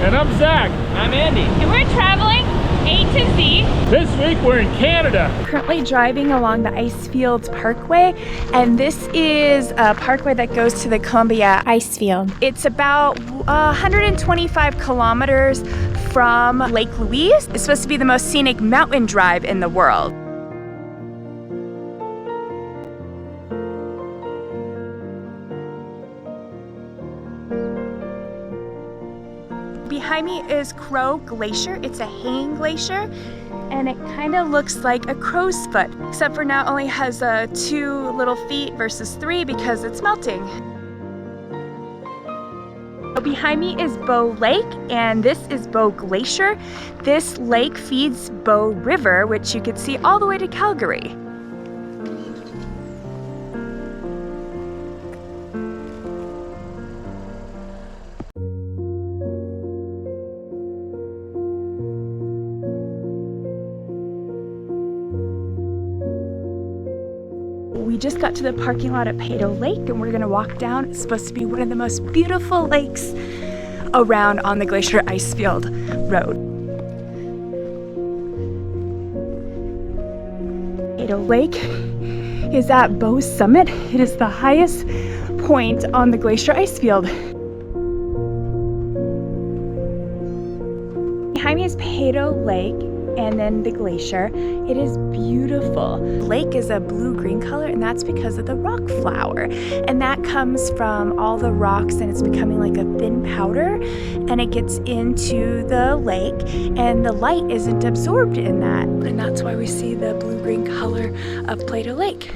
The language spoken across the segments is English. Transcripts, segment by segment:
And I'm Zach. I'm Andy. And we're traveling A to Z. This week we're in Canada. Currently driving along the Icefield Parkway, and this is a parkway that goes to the Columbia Icefield. It's about 125 kilometers from Lake Louise. It's supposed to be the most scenic mountain drive in the world. Behind me is Crow Glacier. It's a hanging glacier, and it kind of looks like a crow's foot, except for now it only has 2 little feet versus 3 because it's melting. Behind me is Bow Lake, and this is Bow Glacier. This lake feeds Bow River, which you can see all the way to Calgary. We just got to the parking lot at Peyto Lake, and we're gonna walk down. It's supposed to be one of the most beautiful lakes around on the Glacier Icefield Road. Peyto Lake is at Bow's summit. It is the highest point on the Glacier Icefield. Behind me is Peyto Lake, and then the glacier. It is beautiful. The lake is a blue-green color, and that's because of the rock flower. And that comes from all the rocks, and it's becoming like a thin powder, and it gets into the lake, and the light isn't absorbed in that. And that's why we see the blue-green color of Peyto Lake.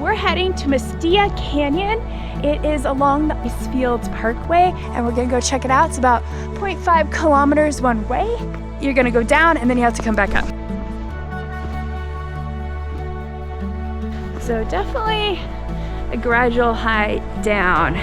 We're heading to Mistaya Canyon. It is along the Icefield Parkway, and we're gonna go check it out. It's about 0.5 kilometers one way. You're gonna go down, and then you have to come back up. So definitely a gradual hike down.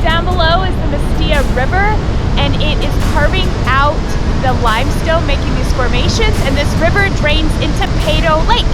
Down below is the Mistaya River, and it is carving out the limestone, making these formations, and this river drains into Peyto Lake.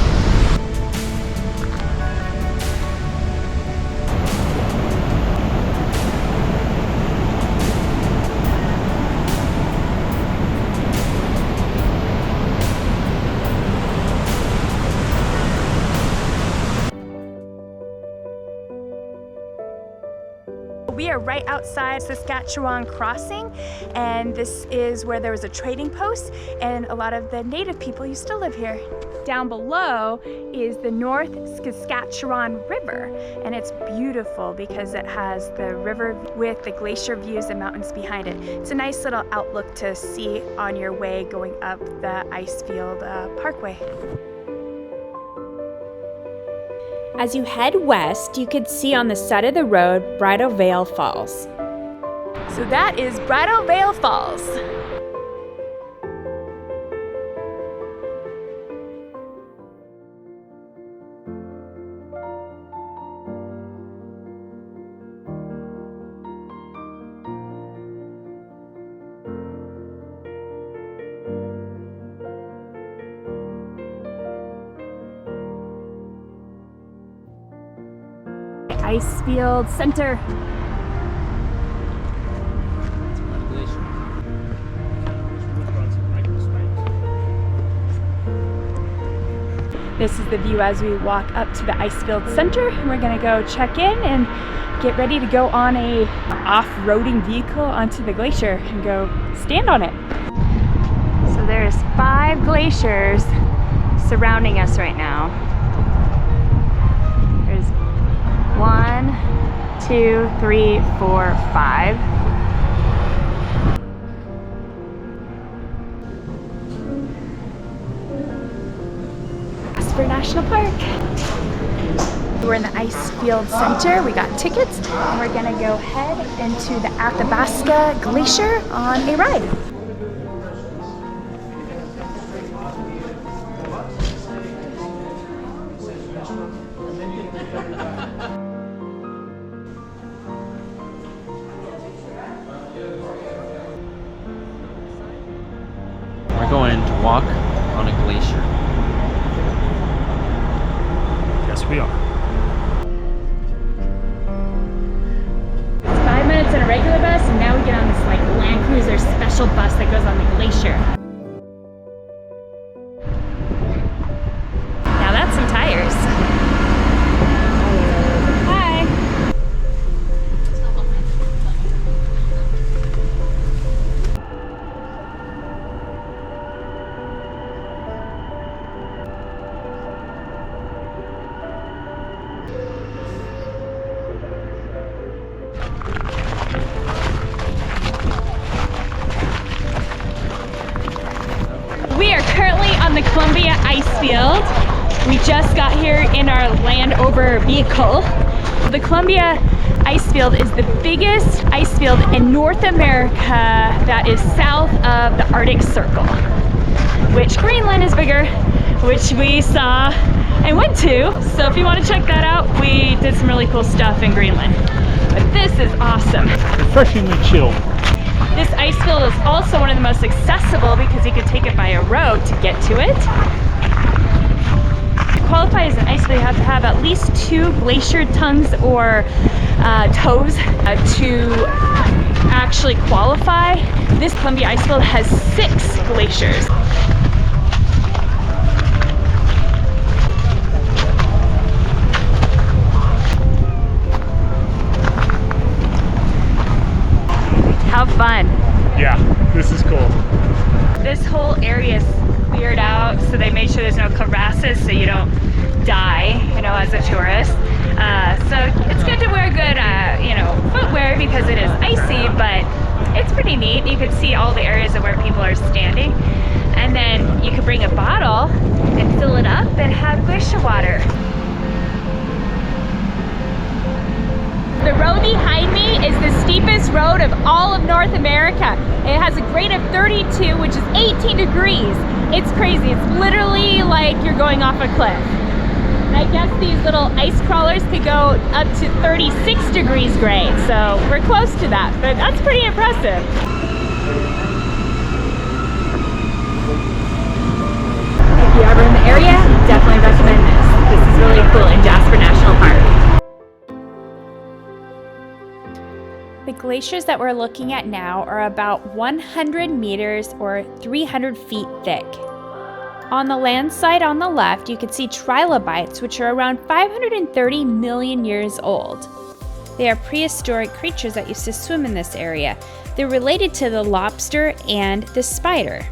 We are right outside Saskatchewan crossing, and this is where there was a trading post, and a lot of the native people used to live here. Down below is the North Saskatchewan River, and it's beautiful because it has the river with the glacier views and mountains behind it. It's a nice little outlook to see on your way going up the Icefield Parkway. As you head west, you could see on the side of the road Bridal Falls. So that is Bridal Falls. Icefield Center. This is the view as we walk up to the Icefield Center. We're gonna go check in and get ready to go on a off-roading vehicle onto the glacier and go stand on it. So there's 5 glaciers surrounding us right now. 1, 2, 3, 4, 5. Jasper National Park. We're in the Icefield Center. We got tickets, and we're gonna go head into the Athabasca Glacier on a ride. going to walk on a glacier. Yes, we are. It's 5 minutes in a regular bus, and now we get on this like Land Cruiser special bus that goes on the Glacier. Now that's some tires. Hi. We are currently on the Columbia Icefield. We just got here in our Land Rover vehicle. The Columbia Icefield is the biggest ice field in North America that is south of the Arctic Circle, which Greenland is bigger, which we saw and went to. So if you want to check that out, we did some really cool stuff in Greenland. But this is awesome. Refreshingly chill. This ice field is also one of the most accessible because you could take it by a road to get to it. To qualify as an ice field, you have to have at least 2 glacier tongues or toes to actually qualify. This Columbia ice field has 6 glaciers. How fun. Yeah, this is cool. This whole area is cleared out, so they made sure there's no crevasses so you don't die, you know, as a tourist. So it's good to wear good, you know, footwear because it is icy, but it's pretty neat. You can see all the areas of where people are standing. And then you can bring a bottle and fill it up and have glacier water. The road behind me is the steepest road of all of North America. It has a grade of 32, which is 18 degrees. It's crazy. It's literally like you're going off a cliff. And I guess these little ice crawlers could go up to 36 degrees grade, so we're close to that, but that's pretty impressive. If you're ever in the area, definitely recommend this. This is really cool in Jasper National Park. The glaciers that we're looking at now are about 100 meters or 300 feet thick. On the land side on the left, you can see trilobites, which are around 530 million years old. They are prehistoric creatures that used to swim in this area. They're related to the lobster and the spider.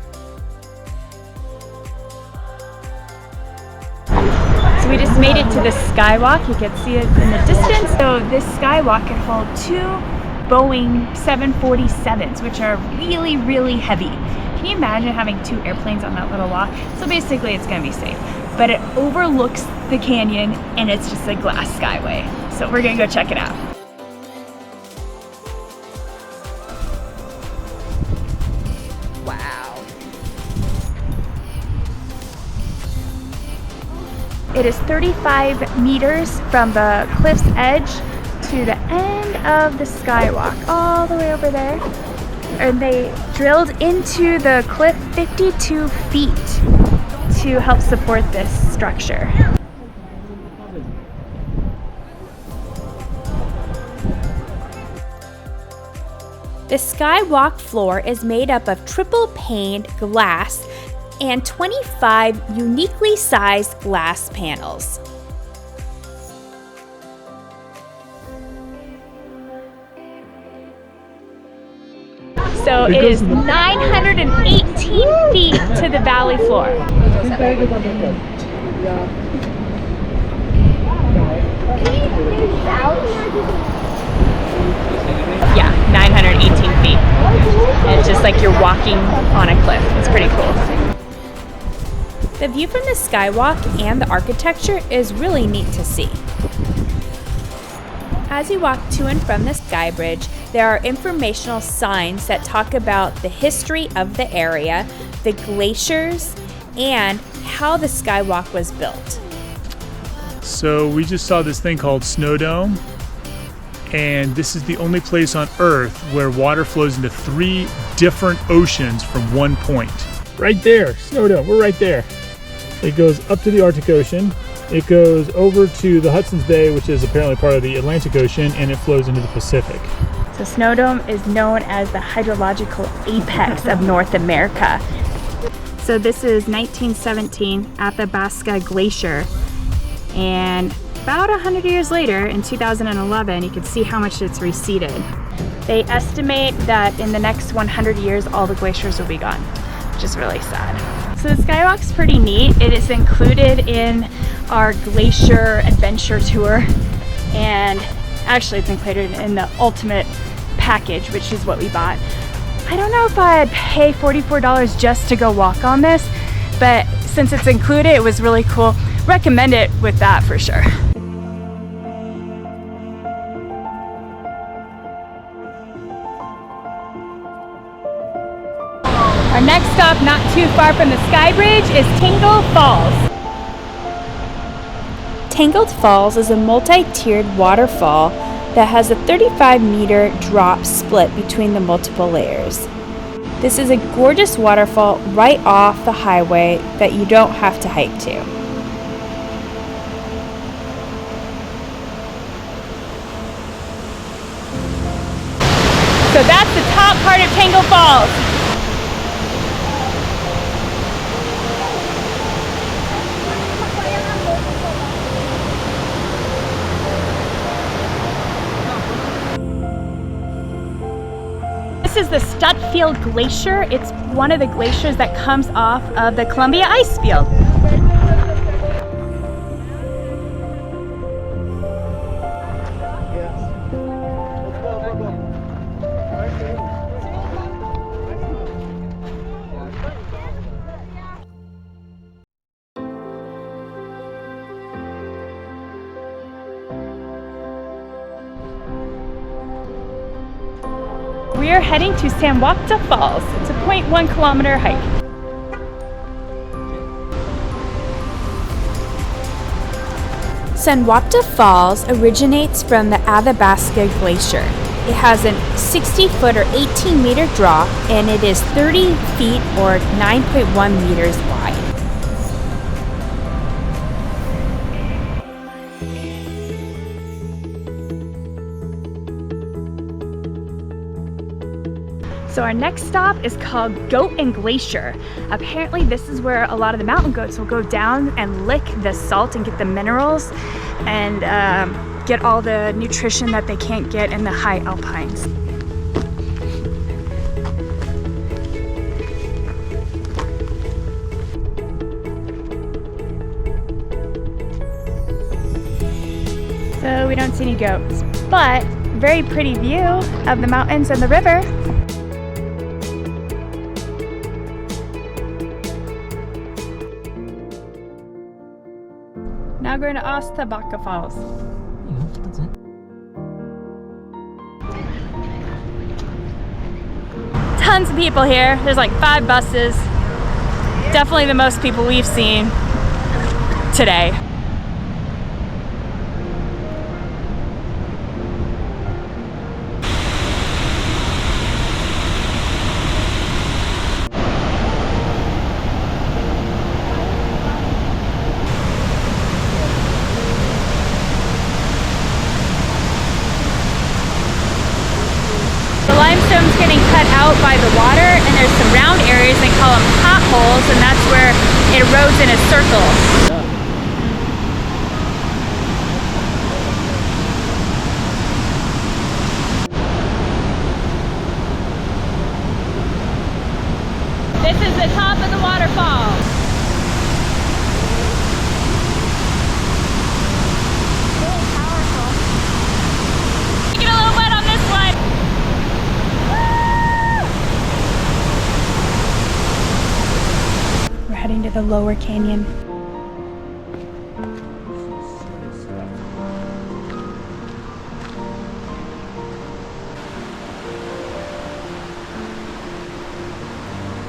So we just made it to the Skywalk. You can see it in the distance. So this Skywalk can hold 2 Boeing 747s, which are really, really heavy. Can you imagine having 2 airplanes on that little walk? So basically it's gonna be safe. But it overlooks the canyon and it's just a glass skyway. So we're gonna go check it out. Wow. It is 35 meters from the cliff's edge to the end of the Skywalk, all the way over there. And they drilled into the cliff 52 feet to help support this structure. The Skywalk floor is made up of triple-paned glass and 25 uniquely sized glass panels. So it is 918 feet to the valley floor. Yeah, 918 feet. And it's just like you're walking on a cliff. It's pretty cool. The view from the Skywalk and the architecture is really neat to see. As you walk to and from the Sky Bridge, there are informational signs that talk about the history of the area, the glaciers, and how the Skywalk was built. So we just saw this thing called Snow Dome, and this is the only place on Earth where water flows into 3 different oceans from one point. right there, snow dome, we're right there. It goes up to the Arctic Ocean. It goes over to the Hudson's Bay, which is apparently part of the Atlantic Ocean, and it flows into the Pacific. So Snow Dome is known as the hydrological apex of North America. So this is 1917 Athabasca Glacier, and about 100 years later, in 2011, you can see how much it's receded. They estimate that in the next 100 years, all the glaciers will be gone, which is really sad. So the Skywalk's pretty neat. It is included in our Glacier adventure tour, and actually it's included in the ultimate package, which is what we bought. I don't know if I'd pay $44 just to go walk on this, but since it's included, it was really cool. Recommend it with that for sure. Our next stop, not too far from the Sky Bridge, is Tangle Falls. Tangled Falls is a multi-tiered waterfall that has a 35-meter drop split between the multiple layers. This is a gorgeous waterfall right off the highway that you don't have to hike to. So that's the top part of Tangle Falls. This is the Stutfield Glacier. It's one of the glaciers that comes off of the Columbia Icefield. We are heading to Sunwapta Falls. It's a 0.1 kilometer hike. Sunwapta Falls originates from the Athabasca Glacier. It has a 60-foot or 18-meter drop, and it is 30 feet or 9.1 meters wide. So our next stop is called Goat and Glacier. Apparently this is where a lot of the mountain goats will go down and lick the salt and get the minerals and get all the nutrition that they can't get in the high alpines. So we don't see any goats, but very pretty view of the mountains and the river. Now we're going to Athabasca Falls. Yeah, that's it. Tons of people here. There's like 5 buses. Definitely the most people we've seen today. Limestone's getting cut out by the water, and there's some round areas, they call them potholes, and that's where it erodes in a circle. This is the top of the waterfall. Really powerful. Get a little wet on this one. Heading to the lower canyon.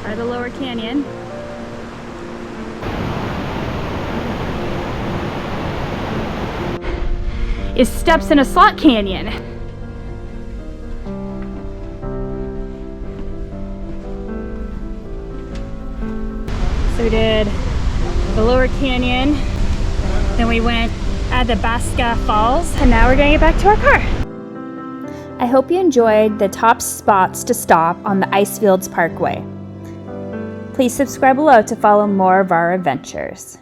By the lower canyon. Is steps in a slot canyon. So we did the Lower Canyon, then we went Athabasca Falls, and now we're gonna get back to our car. I hope you enjoyed the top spots to stop on the Icefield Parkway. Please subscribe below to follow more of our adventures.